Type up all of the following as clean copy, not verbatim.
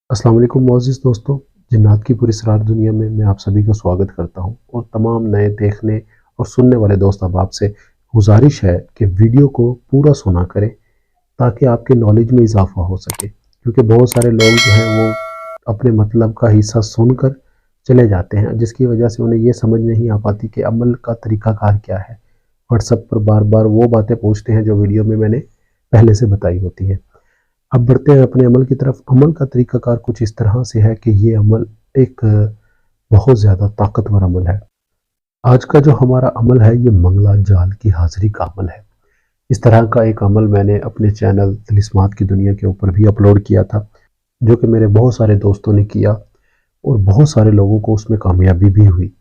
अस्सलाम वालेकुम मोअज़्ज़िज़ दोस्तों, जिन्नात की पूरी सरार दुनिया में मैं आप सभी का स्वागत करता हूं और तमाम नए देखने और सुनने वाले दोस्त अहबाब से गुजारिश है कि वीडियो को पूरा सुना करें ताकि आपके नॉलेज में इजाफा हो सके, क्योंकि बहुत सारे लोग जो हैं वो अपने मतलब का हिस्सा सुनकर चले जाते हैं, जिसकी वजह से उन्हें ये समझ नहीं आ पाती कि अमल का तरीक़ाकार क्या है। व्हाट्सएप पर बार बार वो बातें पूछते हैं जो वीडियो में मैंने पहले से बताई होती हैं। अब बढ़ते हैं अपने अमल की तरफ। अमल का तरीक़ाकार कुछ इस तरह से है कि ये अमल एक बहुत ज़्यादा ताकतवर अमल है। आज का जो हमारा अमल है ये मंगला जाल की हाज़िरी का अमल है। इस तरह का एक अमल मैंने अपने चैनल तिलिस्मात की दुनिया के ऊपर भी अपलोड किया था, जो कि मेरे बहुत सारे दोस्तों ने किया और बहुत सारे लोगों को उसमें कामयाबी भी हुई।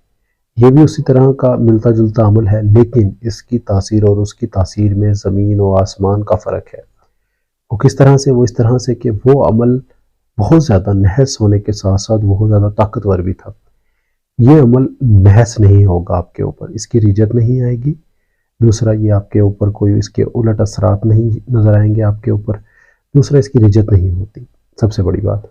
ये भी उसी तरह का मिलता जुलता अमल है, लेकिन इसकी तासीर और उसकी तासीर में ज़मीन और आसमान का फ़र्क है। वो किस तरह से? वो इस तरह से कि वो अमल बहुत ज़्यादा नहस होने के साथ साथ बहुत ज़्यादा ताकतवर भी था। ये अमल नहस नहीं होगा आपके ऊपर, इसकी रिजत नहीं आएगी। दूसरा, ये आपके ऊपर कोई इसके उलट असरात नहीं नज़र आएंगे आपके ऊपर। दूसरा, इसकी रिजत नहीं होती। सबसे बड़ी बात,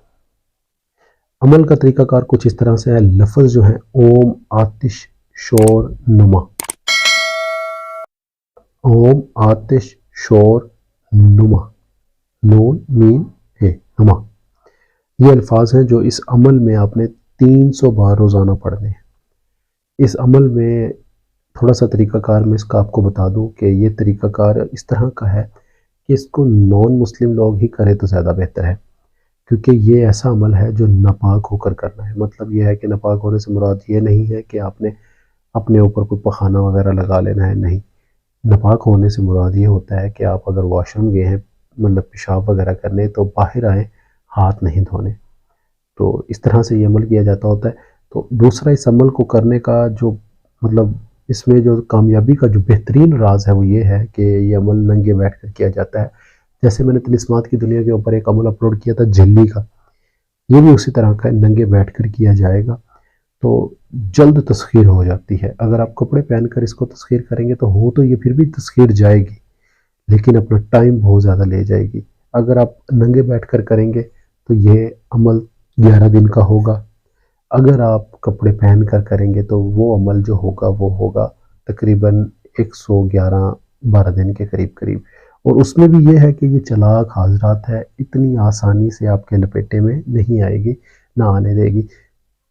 अमल का तरीक़ाकार कुछ इस तरह से है। लफ्ज़ जो है ओम आतिश शोर नुमा, ओम आतिश शोर नुमा, नून मीम है नुमा, ये अल्फाज हैं जो इस अमल में आपने 300 बार रोज़ाना पढ़ने हैं। इस अमल में थोड़ा सा तरीक़ाकार मैं इसका आपको बता दूं कि ये तरीक़ाकार इस तरह का है कि इसको नॉन मुस्लिम लोग ही करें तो ज़्यादा बेहतर है, क्योंकि ये ऐसा अमल है जो नापाक होकर करना है। मतलब ये है कि नापाक होने से मुराद ये नहीं है कि आपने अपने ऊपर कोई पखाना वगैरह लगा लेना है, नहीं। नापाक होने से मुराद ये होता है कि आप अगर वॉशरूम गए हैं, मतलब पेशाब वगैरह करने, तो बाहर आए, हाथ नहीं धोने। तो इस तरह से ये अमल किया जाता होता है। तो दूसरा, इस अमल को करने का जो मतलब इसमें जो कामयाबी का जो बेहतरीन राज है वो ये है कि ये अमल नंगे बैठ कर किया जाता है। जैसे मैंने तिलिस्मात की दुनिया के ऊपर एक अमल अपलोड किया था झिल्ली का, ये भी उसी तरह का नंगे बैठ कर किया जाएगा तो जल्द तस्खीर हो जाती है। अगर आप कपड़े पहनकर इसको तस्खीर करेंगे तो हो तो ये फिर भी तस्खीर जाएगी, लेकिन अपना टाइम बहुत ज़्यादा ले जाएगी। अगर आप नंगे बैठकर करेंगे तो ये अमल 11 दिन का होगा। अगर आप कपड़े पहन कर करेंगे तो वो अमल जो होगा वो होगा तकरीबन 111-12 दिन के करीब करीब। और उसमें भी ये है कि ये चालाक हाजरात है, इतनी आसानी से आपके लपेटे में नहीं आएगी, ना आने देगी।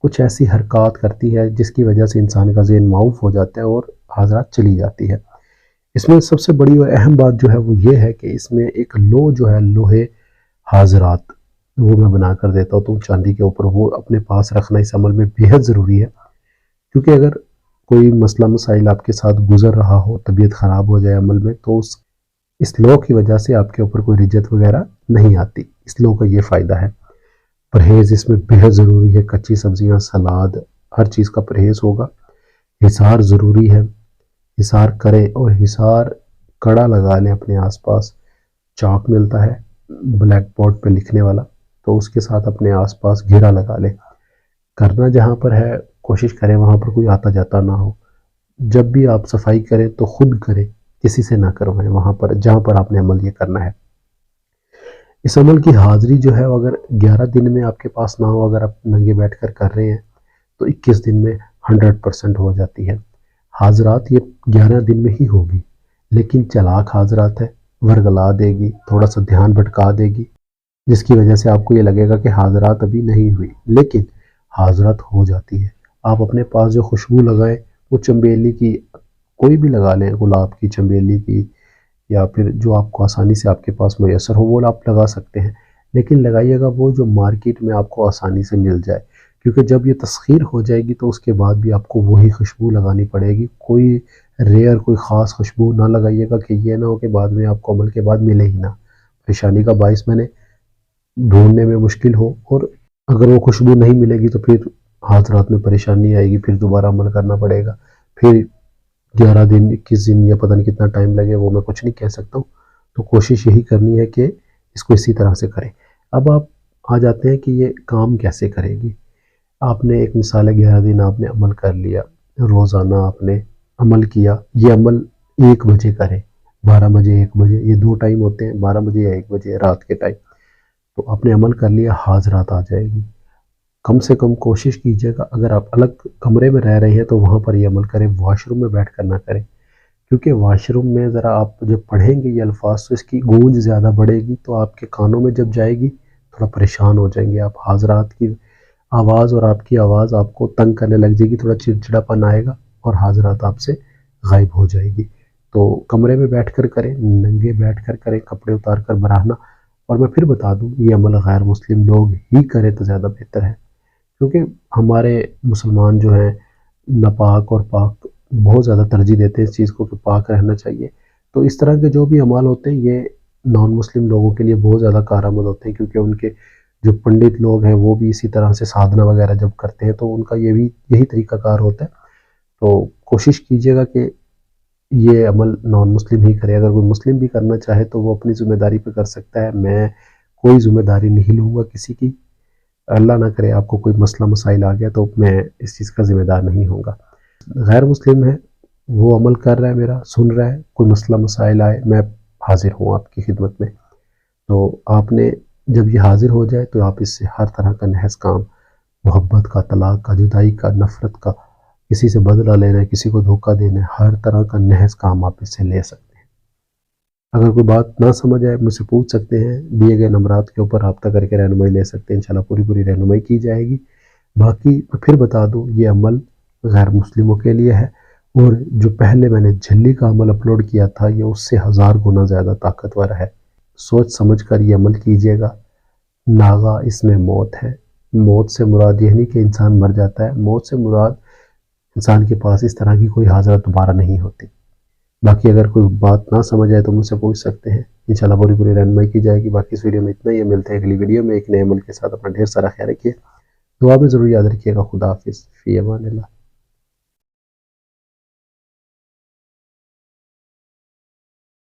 कुछ ऐसी हरकत करती है जिसकी वजह से इंसान का ज़हन माऊफ हो जाता है और हाजरात चली जाती है। इसमें सबसे बड़ी और अहम बात जो है वो ये है कि इसमें एक लो जो है लोहे हाजरात, वो मैं बना कर देता हूँ तो चांदी के ऊपर, वो अपने पास रखना इस अमल में बेहद ज़रूरी है। क्योंकि अगर कोई मसला मसाइल आपके साथ गुजर रहा हो, तबीयत ख़राब हो जाए अमल में, तो इस लो की वजह से आपके ऊपर कोई रिजत वगैरह नहीं आती। इस लो का ये फ़ायदा है। परहेज़ इसमें बेहद ज़रूरी है। कच्ची सब्जियाँ, सलाद, हर चीज़ का परहेज़ होगा। हिसार ज़रूरी है, हिसार करें और हिसार कड़ा लगा लें अपने आसपास। चाक मिलता है ब्लैक बोर्ड पे लिखने वाला, तो उसके साथ अपने आसपास घेरा लगा लें। करना जहाँ पर है कोशिश करें वहाँ पर कोई आता जाता ना हो। जब भी आप सफाई करें तो खुद करें, किसी से ना करवाएं वहाँ पर जहाँ पर आपने अमल ये करना है। इस अमल की हाज़िरी जो है अगर 11 दिन में आपके पास ना हो, अगर आप नंगे बैठ कर रहे हैं, तो 21 दिन में 100% हो जाती है। हाज़रात ये 11 दिन में ही होगी, लेकिन चालाक हाज़रात है, वर्गला देगी, थोड़ा सा ध्यान भटका देगी, जिसकी वजह से आपको ये लगेगा कि हाज़रात अभी नहीं हुई, लेकिन हाज़रात हो जाती है। आप अपने पास जो खुशबू लगाएं, वो चंबेली की कोई भी लगा लें, गुलाब की, चंबेली की, या फिर जो आपको आसानी से आपके पास मैसर हो वो आप लगा सकते हैं। लेकिन लगाइएगा वो जो मार्केट में आपको आसानी से मिल जाए, क्योंकि जब ये तस्खीर हो जाएगी तो उसके बाद भी आपको वही खुशबू लगानी पड़ेगी। कोई रेयर, कोई ख़ास खुशबू ना लगाइएगा कि ये ना हो कि बाद में आपको अमल के बाद मिले ही ना, परेशानी का बाइस मैंने ढूंढने में मुश्किल हो, और अगर वो खुशबू नहीं मिलेगी तो फिर हाथ रात में परेशानी आएगी, फिर दोबारा अमल करना पड़ेगा। फिर 11 दिन, 21 दिन, या पता नहीं कितना टाइम लगे, वो मैं कुछ नहीं कह सकता हूँ। तो कोशिश यही करनी है कि इसको इसी तरह से करें। अब आप आ जाते हैं कि ये काम कैसे करेगी। आपने एक मिसाल है, 11 दिन आपने अमल कर लिया, रोज़ाना आपने अमल किया। ये अमल 1 बजे करें, 12 बजे, 1 बजे, ये 2 टाइम होते हैं, 12 बजे या 1 बजे रात के टाइम। تو آپ نے عمل کر لیا، حاضرات آ جائے گی۔ کم سے کم کوشش کیجیے گا اگر آپ الگ کمرے میں رہ رہے ہیں تو وہاں پر یہ عمل کریں، واش روم میں بیٹھ کر نہ کریں، کیونکہ واش روم میں ذرا آپ جب پڑھیں گے یہ الفاظ تو اس کی گونج زیادہ بڑھے گی، تو آپ کے کانوں میں جب جائے گی تھوڑا پریشان ہو جائیں گے آپ، حاضرات کی آواز اور آپ کی آواز آپ کو تنگ کرنے لگ جائے گی، تھوڑا چڑچڑاپن آئے گا اور حاضرات آپ سے غائب ہو جائے گی۔ تو کمرے میں بیٹھ کر کریں، ننگے بیٹھ کر کریں، کپڑے اتار کر براہنا۔ اور میں پھر بتا دوں یہ عمل غیر مسلم لوگ ہی کریں تو زیادہ بہتر ہے، کیونکہ ہمارے مسلمان جو ہیں ناپاک اور پاک بہت زیادہ ترجیح دیتے ہیں اس چیز کو کہ پاک رہنا چاہیے۔ تو اس طرح کے جو بھی اعمال ہوتے ہیں یہ نان مسلم لوگوں کے لیے بہت زیادہ کارآمد ہوتے ہیں، کیونکہ ان کے جو پنڈت لوگ ہیں وہ بھی اسی طرح سے سادھنا وغیرہ جب کرتے ہیں تو ان کا یہی طریقہ کار ہوتا ہے۔ تو کوشش کیجیے گا کہ یہ عمل نان مسلم ہی کرے، اگر کوئی مسلم بھی کرنا چاہے تو وہ اپنی ذمہ داری پہ کر سکتا ہے، میں کوئی ذمہ داری نہیں لوں گا کسی کی، اللہ نہ کرے آپ کو کوئی مسئلہ مسائل آ گیا تو میں اس چیز کا ذمہ دار نہیں ہوں گا۔ غیر مسلم ہے وہ عمل کر رہا ہے، میرا سن رہا ہے، کوئی مسئلہ مسائل آئے میں حاضر ہوں آپ کی خدمت میں۔ تو آپ نے جب یہ حاضر ہو جائے تو آپ اس سے ہر طرح کا نحس کام، محبت کا، طلاق کا، جدائی کا، نفرت کا، کسی سے بدلہ لینا ہے، کسی کو دھوکہ دینا ہے، ہر طرح کا نحس کام آپ اس سے لے سکتے ہیں۔ اگر کوئی بات نہ سمجھ آئے مجھ سے پوچھ سکتے ہیں، دیے گئے نمبرات کے اوپر رابطہ کر کے رہنمائی لے سکتے ہیں، انشاءاللہ پوری رہنمائی کی جائے گی۔ باقی پھر بتا دوں یہ عمل غیر مسلموں کے لیے ہے، اور جو پہلے میں نے جھلی کا عمل اپلوڈ کیا تھا یہ اس سے 1000 گنا زیادہ طاقتور ہے۔ سوچ سمجھ کر یہ عمل کیجیے گا۔ ناغا اس میں موت ہے، موت سے مراد یہ نہیں کہ انسان مر جاتا ہے، موت سے مراد انسان کے پاس اس طرح کی کوئی حاضرت دوبارہ نہیں ہوتی۔ باقی اگر کوئی بات نہ سمجھ آئے تو مجھ سے پوچھ سکتے ہیں، انشاءاللہ پوری رہنمائی کی جائے گی۔ باقی اس ویڈیو میں اتنا ہی، ملتے ہیں اگلی ویڈیو میں ایک نئے عمل کے ساتھ۔ اپنا ڈھیر سارا خیال رکھیے، دعا میں ضرور یاد رکھیے گا۔ خدا حافظ، فی امان اللہ۔